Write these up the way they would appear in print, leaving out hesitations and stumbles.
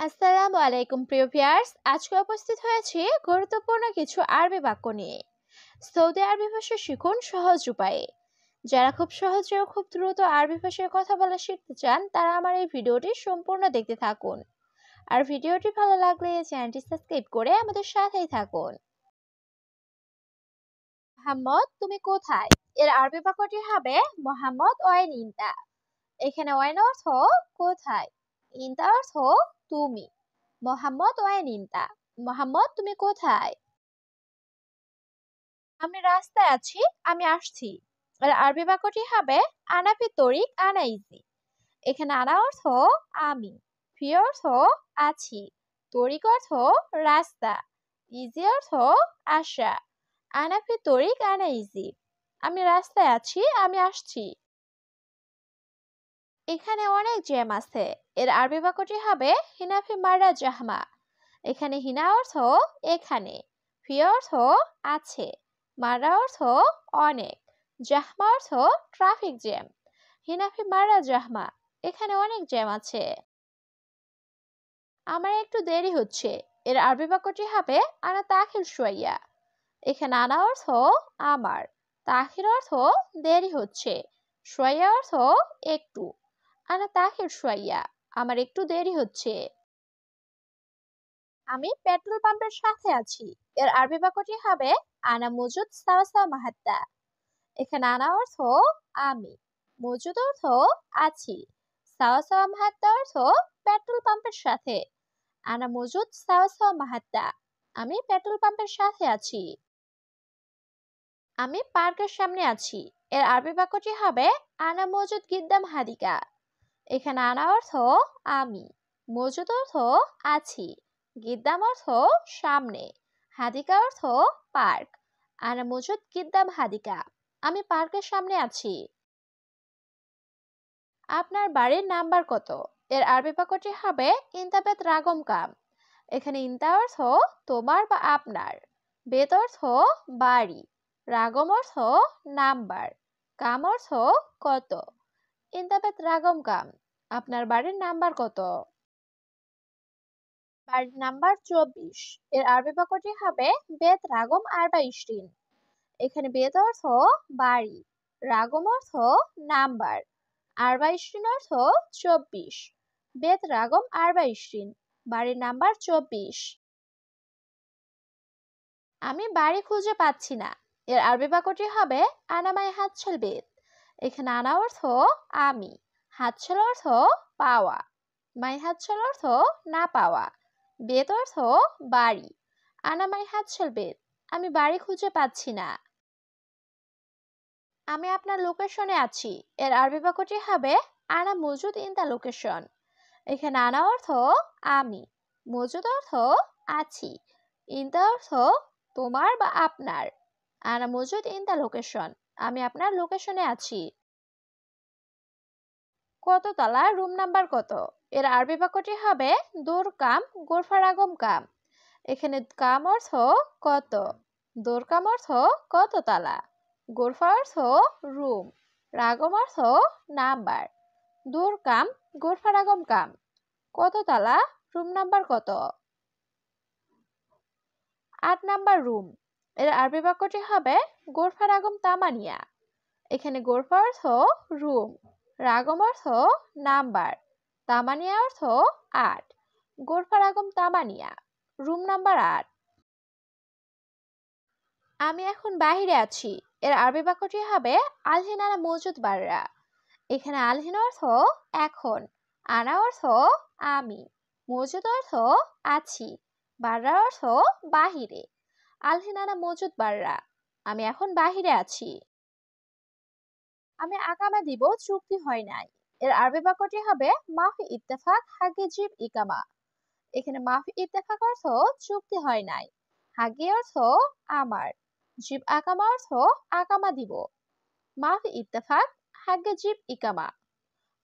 আসসালামু আলাইকুম প্রিয় ভিউয়ার্স, আজকে উপস্থিত হয়েছি গুরুত্বপূর্ণ কিছু আরবি বাক্য নিয়ে। সৌদি আরবি ভাষা শিখুন সহজ উপায়ে। যারা খুব সহজে ও খুব দ্রুত আরবি ভাষায় কথা বলা শিখতে চান, তারা আমার এই ভিডিওটি সম্পূর্ণ দেখতে থাকুন। আর ভিডিওটি ভালো লাগলে এই চ্যানেলটি সাবস্ক্রাইব করে আমাদের সাথেই থাকুন। মোহাম্মদ, তুমি কোথায়? এর আরবি বাক্যটি হবে মোহাম্মদ ওয়াইন ইনতা। এখানে ওয়াইন অর্থ কোথায়, ইনতা অর্থ তুমি। মোহাম্মদ ওয়াইন ইনতা, মোহাম্মদ তুমি কোথায়? আমি রাস্তায় আছি, আমি আসছি। আর আরবি বাক্যটি হবে আনা ফি তরিক আনা ইজি। এখানে আনা অর্থ আমি, ফি অর্থ আছি, তরিক অর্থ রাস্তা, ইজি অর্থ আসা। আনা ফি তরিক আনা ইজি, আমি রাস্তায় আছি, আমি আসছি। এখানে অনেক জ্যাম আছে। এর আরবি বাক্যটি হবে হিনাফি মারা জাহমা। এখানে হিনা অর্থ এখানে, ফি অর্থ আছে, মারা অর্থ অনেক, জাহমা অর্থ ট্রাফিক জ্যাম। হিনাফি মারা জাহমা, এখানে অনেক জ্যাম আছে। আমার একটু দেরি হচ্ছে। এর আরবি বাক্যটি হবে আনা তাখির শুয়াইয়া। এখানে আনা অর্থ আমার, তাখির অর্থ দেরি হচ্ছে, শুয়াইয়া অর্থ একটু। আনা তাখির শুয়াইয়া, আমার একটু দেরি হচ্ছে। আমি পেট্রোল পাম্পের সাথে আছি। এর আরবি বাক্যটি হবে আনা মজুদ সাওয়া সাওয়া মাহাত্তা। এখানে আনা অর্থ আমি, মজুদ অর্থ আছি, সাওয়া সাওয়া মাহাত্তা অর্থ পেট্রোল পাম্পের সাথে। আনা মজুদ সাওয়া সাওয়া মাহাত্তা, আমি পেট্রোল পাম্পের সাথে আছি। আমি পার্কের সামনে আছি। এর আরবি বাক্যটি হবে আনা মজুদ গিদ্দাম হাদিকা। এখানে আনা অর্থ আমি, মজুদ অর্থ আছি, গিদ্দাম অর্থ সামনে, হাদিকা অর্থ পার্ক। আনা মজুদ গিদ্দাম হাদিকা, আমি পার্কের সামনে আছি। আপনার বাড়ির নাম্বার কত? এর আরবি বাক্যটি হবে ইনতাবেত রাগম কাম। এখানে ইনতা অর্থ তোমার বা আপনার, বেত অর্থ বাড়ি, রাগম অর্থ নাম্বার, কাম অর্থ কত। ইনতাবেত রাগম কাম, আপনার বাড়ির নাম্বার কত? বাড়ির নাম্বার 24। এর আরবি বাক্যটি হবে বেত রাগম আরবা ইশরিন। এখানে বেত অর্থ বাড়ি, রাগম অর্থ নাম্বার, আরবা ইশরিন অর্থ 24। বেত রাগম আরবা ইশরিন, বাড়ির নাম্বার 24। আমি বাড়ি খুঁজে পাচ্ছি না। এর আরবি বাক্যটি হবে আনামাই হাতছাল বেত। এখানে আনা অর্থ আমি, হাতছাল অর্থ পাওয়া, মাই হাতছাল অর্থ না পাওয়া, বেত অর্থ বাড়ি। আনামাই হাতছাল বেত, আমি বাড়ি খুঁজে পাচ্ছি না। আমি আপনার লোকেশনে আছি। এর আরবি বাক্যটি হবে আনা মজুদ ইন দা লোকেশন। এখানে আনা অর্থ আমি, মজুদ অর্থ আছি, ইন দা অর্থ তোমার বা আপনার। আনা মজুদ ইন দা লোকেশন, আমি আপনার লোকেশনে আছি। কত তলা, রুম নাম্বার কত? এর আরবি বাক্যটি হবে দোর কাম গোরফার আগম কাম। এখানে কাম অর্থ কত, দোর কাম অর্থ কত তালা, গোরফা অর্থ রুম, রাগম অর্থ নাম্বার। দোর কাম গোরফার আগম কাম, কত তালা, রুম নাম্বার কত? 8 নাম্বার রুম। এর আরবি বাক্যটি হবে গোরফার আগম তামানিয়া। এখানে গোরফা অর্থ রুম, রাগম অর্থ নাম্বার, তামানিয়া অর্থ 8। গোরফার আগম তামানিয়া, রুম নাম্বার 8। আমি এখন বাহিরে আছি। এর আরবি বাক্যটি হবে আলহিন আনা মজুদ বাররা। এখানে আলহিন অর্থ এখন, আনা অর্থ আমি, মজুদ অর্থ আছি, বাররা অর্থ বাহিরে। আলহিন আনা মজুদ বাররা, আমি এখন বাহিরে আছি। আমি আকামা দিব, চুক্তি হয় নাই। এর আরবি বাক্যটি হবে মাফি ইত্তেফাক হাগে জিব ইকামা। এখানে মাফি ইত্তেফাক অর্থ চুক্তি হয় নাই, হাগে অর্থ আমার, জিব আকামা অর্থ আকামা দিব। মাফি ইত্তেফাক হাগে জিব ইকামা,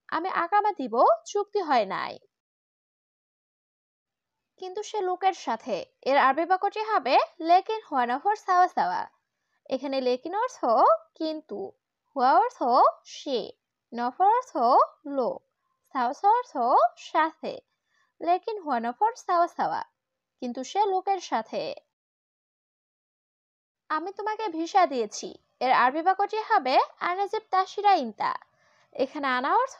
আমি আকামা দিব, চুক্তি হয় নাই। কিন্তু সে লোকের সাথে। এর আরবি বাক্যটি হবে লেকিন হুয়া নফর সাওয়া সাওয়া। এখানে লেকিন অর্থ কিন্তু, হুয়া অর্থ সে, নফর অর্থ লোক, সাওয়া সাওয়া অর্থ সাথে। লেকিন হুয়া নফর সাওয়া সাওয়া, কিন্তু সে লোকের সাথে। আমি তোমাকে ভিসা দিয়েছি, এর আরবি বাক্যটি হবে আনা জিবতা ইনতা। এখানে আনা অর্থ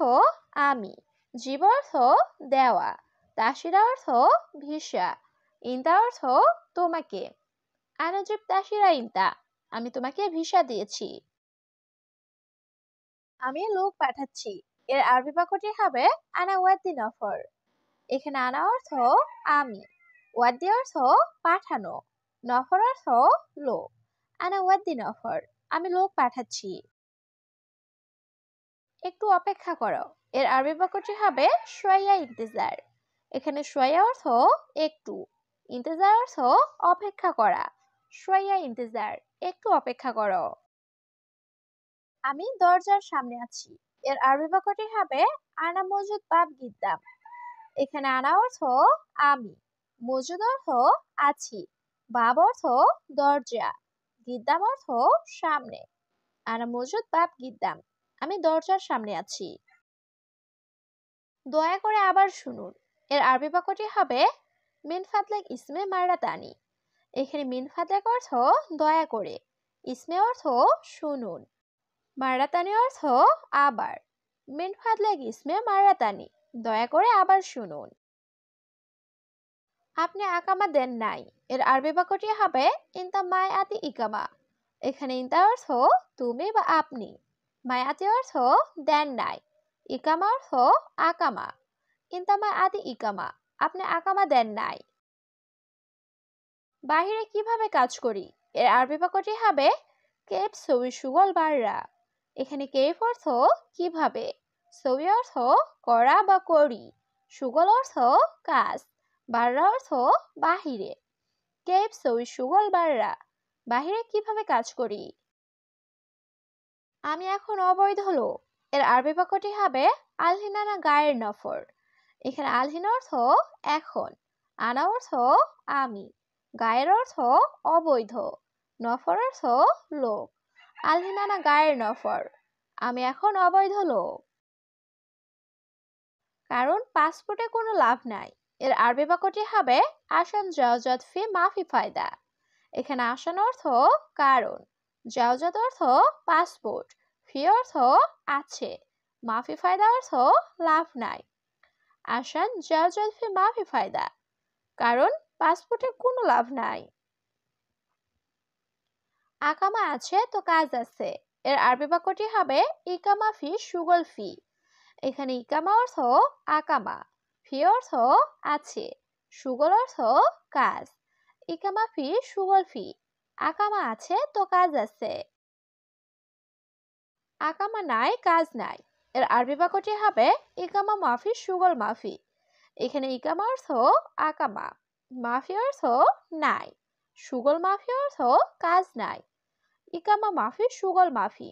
আমি, জীব অর্থ দেওয়া, তাসিরা অর্থ ভিসা, ইনতা অর্থ তোমাকে। আনা জিবতা ইনতা, আমি তোমাকে ভিসা দিয়েছি। আমি লোক পাঠাচ্ছি, এর আরবি বাক্যটি হবে আনা ওয়াদ্দি নফর। এখানে আনা অর্থ আমি, ওয়াদ্দি অর্থ পাঠানো, নফর অর্থ লোক। আনা ওয়াদ্দি নফর, আমি লোক পাঠাচ্ছি। একটু অপেক্ষা করো, এর আরবি বাক্যটি হবে শোয়া ইন্তেজার। এখানে শোয়া অর্থ একটু, ইন্তেজার অর্থ অপেক্ষা করা। শোয়া ইন্তেজার, একটু অপেক্ষা করো। আমি দরজার সামনে আছি, এর আরবি বাক্যটি হবে আনা মজুদ বাব গিদ্দাম। এখানে আনা অর্থ আমি, মজুদ অর্থ আছি, বাব অর্থ দরজা, গিদ্দাম অর্থ সামনে। আনা মজুদ বাব গিদ্দাম, আমি দরজার সামনে আছি। দয়া করে আবার শুনুন, এর আরবি বাক্যটি হবে মিন ফাদলাক ইসমে মারাতানি। এখানে মিন ফাদলাক অর্থ দয়া করে, ইসমে অর্থ শুনুন, মারাতানি অর্থ আবার। মিন ফাদলাক ইসমে মারাতানি, দয়া করে আবার শুনুন। আপনি আকামা দেন নাই, এর আরবি বাক্যটি হবে ইনতা মায় আতি ইকামা। এখানে ইনতা অর্থ তুমি বা আপনি, মায় আতি অর্থ দেন নাই, ইকামা অর্থ আকামা। ইনতা মায় আতি ইকামা, আপনি আকামা দেন নাই। বাহিরে কিভাবে কাজ করি, এর আরবি বাক্যটি হবে কেপ সবি সুগল বাররা। এখানে কেপ অর্থ কিভাবে, সবি অর্থ করা বা করি, সুগল অর্থ কাজ, বাররা অর্থ বাহিরে। কেপ সবি সুগল বাররা, বাহিরে কিভাবে কাজ করি। আমি এখন অবৈধ লোক, এর আরবি বাক্যটি হবে আলহিনানা গায়ের নফর। এখানে আলহিন অর্থ এখন, আনা অর্থ আমি, গায়ের অর্থ অবৈধ, নফর অর্থ লোক। আলহিনানা গায়ের নফর, আমি এখন অবৈধ লোক। কারণ পাসপোর্টে কোনো লাভ নাই, এর আরবি বাক্যটি হবে আসান জাওজাত ফি মাফি ফায়দা। এখানে আসান অর্থ কারণ, জাওজাত অর্থ পাসপোর্ট, ফি অর্থ আছে, মাফি ফায়দা অর্থ লাভ নাই। আসান জাওজাত ফি মাফি ফায়দা, কারণ পাসপোর্টে কোনো লাভ নাই। আকামা আছে তো কাজ আছে, এর আরবি বাক্যটি হবে ইকামা ফি সুগল ফি। এখানে ইকামা অর্থ আকামা, ফি অর্থ আছে, সুগল অর্থ কাজ। ইকামা ফি সুগল ফি, আকামা আছে তো কাজ আছে। আকামা নাই কাজ নাই, এর আরবি বাক্যটি হবে ইকামা মাফি সুগল মাফি। এখানে ইকামা অর্থ আকামা, মাফি অর্থ নাই, সুগল মাফি অর্থ কাজ নাই। ইকামা মাফি সুগল মাফি,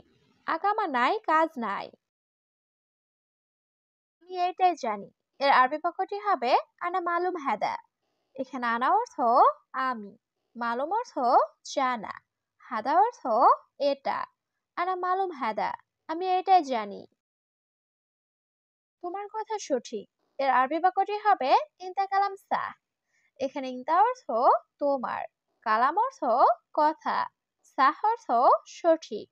আকামা নাই কাজ নাই। আমি এটাই জানি, এর আরবি বাক্যটি হবে আনা মালুম হাদা। এখানে আনা অর্থ আমি, মালুম অর্থ জানা, হাদা অর্থ এটা। আনা মালুম হাদা, আমি এটাই জানি। তোমার কথা সঠিক, এর আরবি বাক্যটি হবে ইনতা কালাম সাহ। এখানে ইনতা অর্থ তোমার, কালাম অর্থ কথা, সাহ অর্থ সঠিক।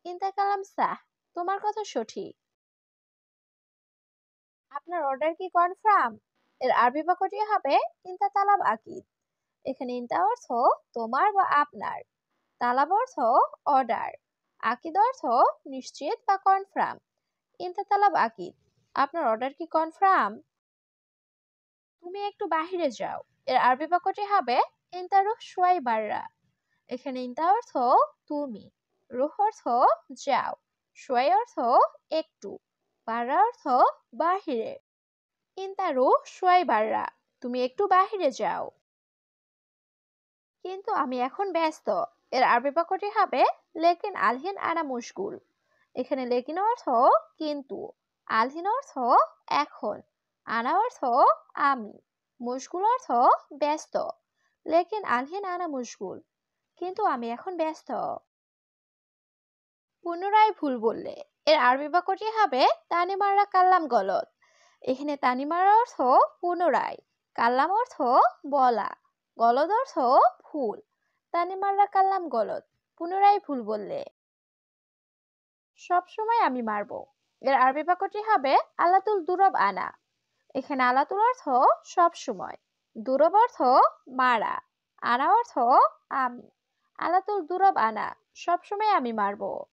ইনতা কালাম সাহ, তোমার কথা সঠিক। আপনার অর্ডার কি কনফার্ম, এর আরবি বাক্যটি হবে ইনতা তালাব আকিদ। এখানে ইনতা অর্থ তোমার বা আপনার, তালাব অর্থ অর্ডার, আকিদ অর্থ নিশ্চিত বা কনফার্ম। ইনতা তালাব আকিদ, আপনার অর্ডার কি কনফার্ম। তুমি একটু বাহিরে যাও, এর আরবি বাক্যটি হবে ইনতা রুহ শুয়াই বাররা। এখানে ইনতা অর্থ তুমি, রুহ অর্থ যাও, শুয়াই অর্থ একটু, বাররা অর্থ বাহিরে। ইনতা রুহ শুয়াই বাররা, তুমি একটু বাহিরে যাও। কিন্তু আমি এখন ব্যস্ত, এর আরবি বাক্যটি হবে লেকিন আলহিন আনা মুশগুল। এখানে লেকিন অর্থ কিন্তু, আলহিন অর্থ এখন, আনা অর্থ আমি, মুশগুল অর্থ ব্যস্ত। লেকিন আলহিন আনা মুশগুল, কিন্তু আমি এখন ব্যস্ত। পুনরায় ভুল বললে, এর আরবি বাক্যটি হবে তানি মাররা কাল্লাম গলত। এখানে তানিমার অর্থ পুনরায়, কাল্লাম অর্থ বলা, গলদ অর্থ ভুল। তানিমাররা কাল্লাম গলদ, পুনরায় ভুল বললে। সবসময় আমি মারবো, এর আরবি বাক্যটি হবে আলাতুল দুরব আনা। এখানে আলাতুল অর্থ সব সময়, দুরব অর্থ মারা, আনা অর্থ আমি। আলাতুল দুরব আনা, সবসময় আমি মারবো।